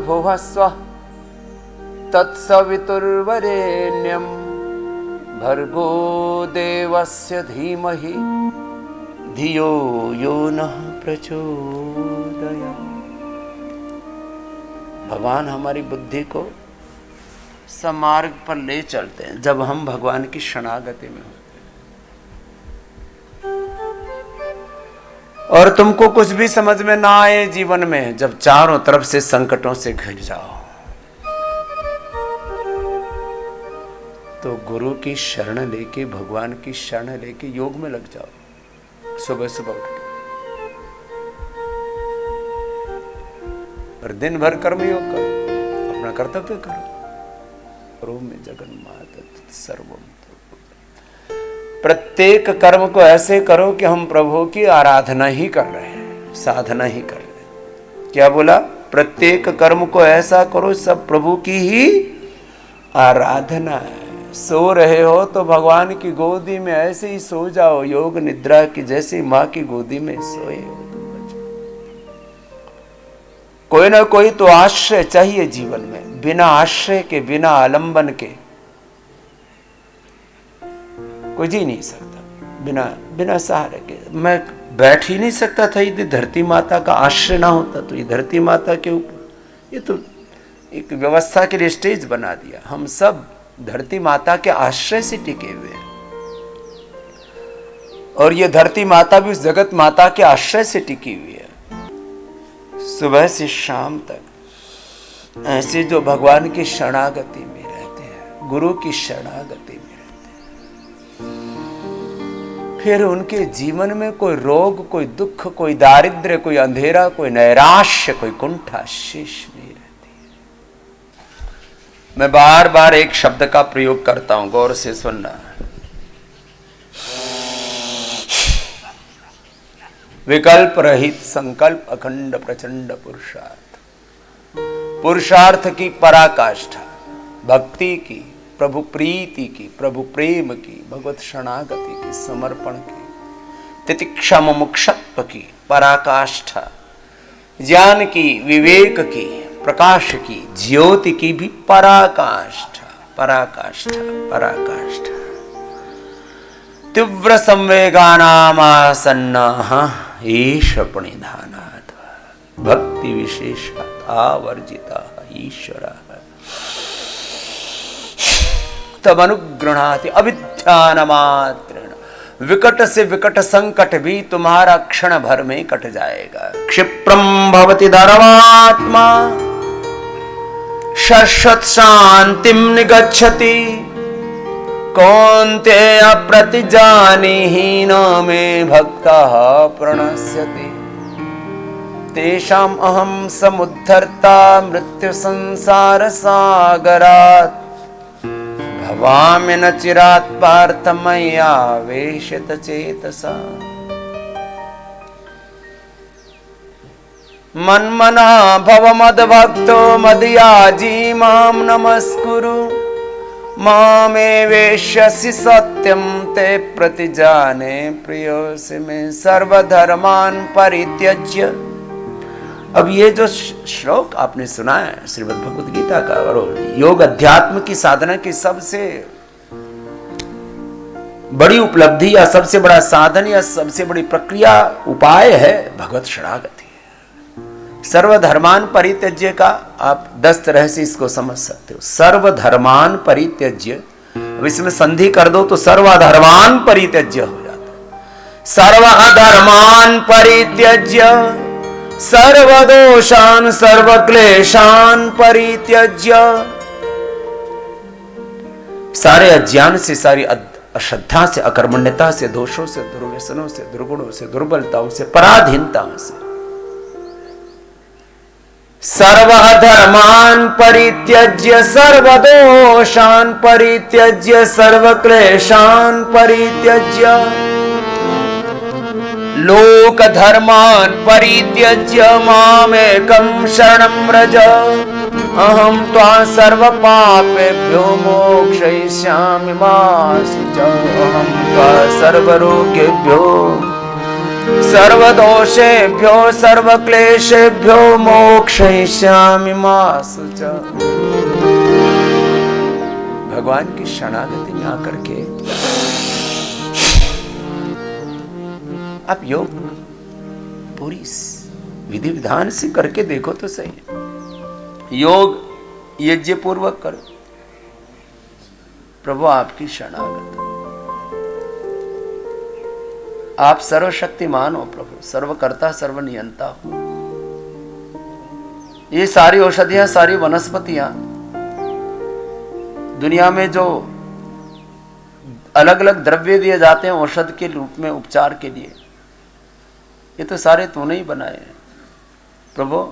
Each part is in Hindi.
भुवः स्वः तत्सवितुर्वरेण्यं भर्गो देवस्य धीमहि धियो यो नः प्रचोदयात्। भगवान हमारी बुद्धि को समार्ग पर ले चलते हैं जब हम भगवान की शरणागति में होते हैं। और तुमको कुछ भी समझ में ना आए जीवन में, जब चारों तरफ से संकटों से घिर जाओ तो गुरु की शरण लेके, भगवान की शरण लेके योग में लग जाओ। सुबह सुबह उठ के और दिन भर कर्मयोग करो, अपना कर्तव्य करो। में जगन्माता सर्वम, प्रत्येक कर्म को ऐसे करो कि हम प्रभु की आराधना ही कर रहे हैं, साधना ही कर रहे हैं। क्या बोला? प्रत्येक कर्म को ऐसा करो सब प्रभु की ही आराधना है। सो रहे हो तो भगवान की गोदी में ऐसे ही सो जाओ, योग निद्रा की जैसी माँ की गोदी में सोए हो। कोई ना कोई तो आश्रय चाहिए जीवन में। बिना आश्रय के, बिना आलंबन के कोई जी नहीं सकता। बिना सहारे के मैं बैठ ही नहीं सकता था यदि धरती माता का आश्रय ना होता। तो ये धरती माता के ऊपर ये तो एक व्यवस्था के लिए स्टेज बना दिया। हम सब धरती माता के आश्रय से टिके हुए हैं और ये धरती माता भी उस जगत माता के आश्रय से टिकी हुई है। सुबह से शाम तक ऐसे जो भगवान की शरणागति में रहते हैं, गुरु की शरणागति में रहते हैं, फिर उनके जीवन में कोई रोग, कोई दुख, कोई दारिद्र्य, कोई अंधेरा, कोई नैराश्य, कोई कुंठा शेष नहीं रहती। मैं बार बार एक शब्द का प्रयोग करता हूं, गौर से सुनना। विकल्प रहित संकल्प अखंड प्रचंड पुरुषार्थ। पुरुषार्थ की पराकाष्ठा, भक्ति की, प्रभु प्रीति की, प्रभु प्रेम की, भगवत शरणागति की, समर्पण की, तितिक्षा मुमुक्षत्व की पराकाष्ठा, ज्ञान की, विवेक की, प्रकाश की, ज्योति की भी पराकाष्ठा, पराकाष्ठा, पराकाष्ठा। तीव्र संवेगानामासन्नाः ईश प्रणिधानात् भक्ति विशेषात् आवर्जिताः ईश्वरः तब अनुगृह्णाति अविद्यानमात्रेण। विकट से विकट संकट भी तुम्हारा क्षण भर में कट जाएगा। क्षिप्रम भवति धर्मात्मा शाश्वत शांतिम निगच्छति। कौन्तेय प्रतिजानीहि न मे भक्तः प्रणश्यति। तेषाम् अहं समुद्धर्ता मृत्यु संसार सागरात्। भवामि न चिरात् पार्थ मय्यावेशित चेतसा। मन्मना भव मद्भक्तो मद्याजी मां नमस्कुरु। मामे वेश्यसि सत्यं ते प्रतिजाने प्रियोऽसि मे सर्वधर्मान् परित्यज्य। अब ये जो श्लोक आपने सुना है श्रीमद् भगवद गीता का, और योग अध्यात्म की साधना की सबसे बड़ी उपलब्धि या सबसे बड़ा साधन या सबसे बड़ी प्रक्रिया, उपाय है भगवत शरणागति। सर्वधर्मान परित्यज्य का आप 10 तरह से इसको समझ सकते हो। सर्वधर्मान परित्यज्य, अब इसमें संधि कर दो तो सर्वधर्मान परित्यज्य हो जाता है। सर्वधर्मान परित्यज्य सर्वदोषान् सर्वक्लेशान् परित्यज्य। सारे अज्ञान से, सारी अश्रद्धा से, अकर्मण्यता से, दोषों से, दुर्व्यसनों से, दुर्गुणों से, दुर्बलताओं से, पराधीनताओं से सर्वधर्मान् परित्यज्य सर्वदोषान् परित्यज्य सर्वक्लेशान् परित्यज्य लोक धर्मान् परित्यज्य मामेकं शरणं व्रज। अहं त्वा सर्व पापेभ्यो मोक्षयिष्यामि मा शुचौ। अहं त्वा सर्व रोगेभ्यो सर्वदोषेभ्यो सर्वक्लेशेभ्यो मोक्षयिष्यामि मा शुचा। भगवान की शरणागति में आकर के आप योग पूरी विधि विधान से करके देखो तो सही। योग यज्ञ पूर्वक करो, प्रभु आपकी शरणागत। आप सर्वशक्तिमान हो प्रभु, सर्वकर्ता सर्वनियंता हो। ये सारी औषधियां, सारी वनस्पतियां, दुनिया में जो अलग अलग द्रव्य दिए जाते हैं औषध के रूप में उपचार के लिए, ये तो सारे तूने ही बनाए हैं प्रभु।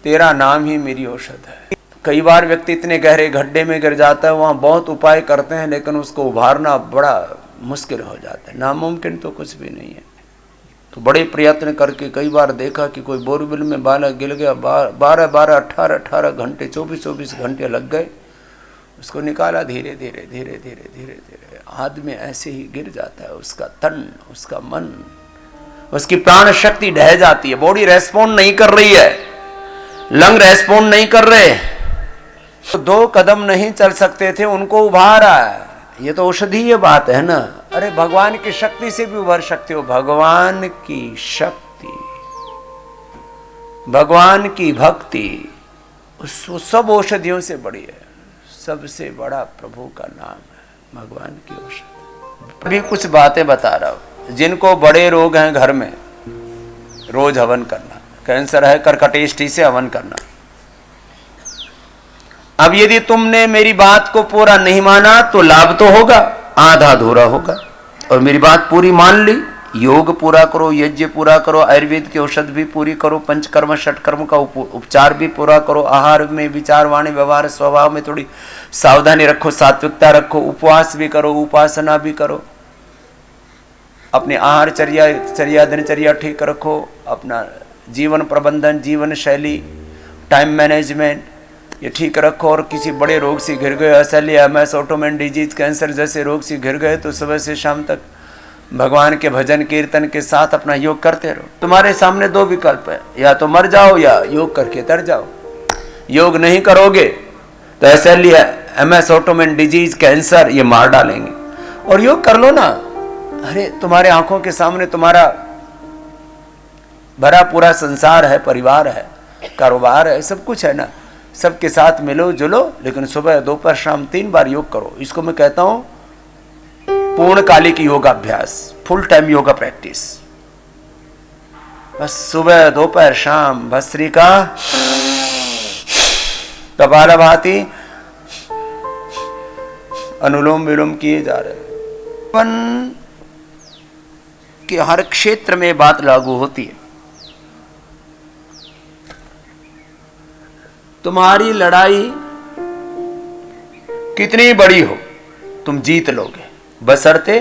तेरा नाम ही मेरी औषध है। कई बार व्यक्ति इतने गहरे गड्ढे में गिर जाता है, वहां बहुत उपाय करते हैं, लेकिन उसको उभारना बड़ा मुश्किल हो जाता है। नामुमकिन तो कुछ भी नहीं है। तो बड़े प्रयत्न करके कई बार देखा कि कोई बोरवेल में बालक गिर गया, 12-12, 18-18 घंटे, 24-24 घंटे लग गए, उसको निकाला। धीरे धीरे धीरे धीरे धीरे धीरे आदमी ऐसे ही गिर जाता है। उसका तन, उसका मन, उसकी प्राण शक्ति ढह जाती है। बॉडी रेस्पॉन्ड नहीं कर रही है, लंग रेस्पॉन्ड नहीं कर रहे, तो 2 कदम नहीं चल सकते थे, उनको उभारा है। ये तो औषधीय बात है ना। अरे भगवान की शक्ति से भी उभर सकते हो। भगवान की शक्ति, भगवान की भक्ति, उस सब औषधियों से बड़ी है। सबसे बड़ा प्रभु का नाम है, भगवान की औषधि। अभी कुछ बातें बता रहा हूं। जिनको बड़े रोग हैं घर में, रोज हवन करना। कैंसर है, कर्कटेष्टि से हवन करना। अब यदि तुमने मेरी बात को पूरा नहीं माना तो लाभ तो होगा, आधा अधूरा होगा। और मेरी बात पूरी मान ली, योग पूरा करो, यज्ञ पूरा करो, आयुर्वेद की औषध भी पूरी करो, पंचकर्म षटकर्म का उपचार भी पूरा करो, आहार में, विचार, वाणी, व्यवहार, स्वभाव में थोड़ी सावधानी रखो, सात्विकता रखो, उपवास भी करो, उपासना भी करो, अपने आहार चर्या दिनचर्या ठीक रखो, अपना जीवन प्रबंधन, जीवन शैली, टाइम मैनेजमेंट ये ठीक रखो। और किसी बड़े रोग से घिर गए, असलिया, MS, ऑटोइम्यून डिजीज, कैंसर जैसे रोग से घिर गए, तो सुबह से शाम तक भगवान के भजन कीर्तन के साथ अपना योग करते रहो। तुम्हारे सामने 2 विकल्प है, या तो मर जाओ या योग करके तर जाओ। योग नहीं करोगे तो असलिया, MS, ऑटोइम्यून डिजीज, कैंसर ये मार डालेंगे। और योग कर लो ना। अरे तुम्हारे आंखों के सामने तुम्हारा भरा पूरा संसार है, परिवार है, कारोबार है, सब कुछ है ना। सबके साथ मिलो जुलो, लेकिन सुबह, दोपहर, शाम 3 बार योग करो। इसको मैं कहता हूं पूर्णकालिक योगाभ्यास, फुल टाइम योगा प्रैक्टिस। बस सुबह, दोपहर, शाम भस्त्रिका, कपालभाति, अनुलोम विलोम किए जा रहे हैं। जीवन के हर क्षेत्र में बात लागू होती है। तुम्हारी लड़ाई कितनी बड़ी हो, तुम जीत लोगे, बशर्ते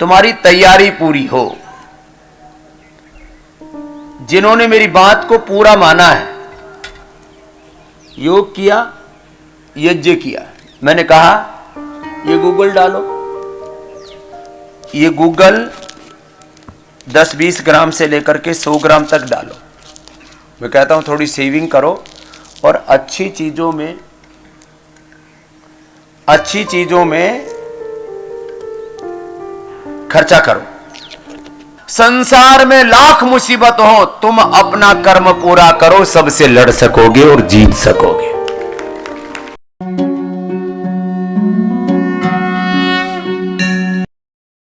तुम्हारी तैयारी पूरी हो। जिन्होंने मेरी बात को पूरा माना है, योग किया, यज्ञ किया, मैंने कहा ये गूगल डालो, ये गूगल 10-20 ग्राम से लेकर के 100 ग्राम तक डालो। मैं कहता हूं थोड़ी सेविंग करो और अच्छी चीजों में खर्चा करो। संसार में लाख मुसीबत हो, तुम अपना कर्म पूरा करो, सबसे लड़ सकोगे और जीत सकोगे।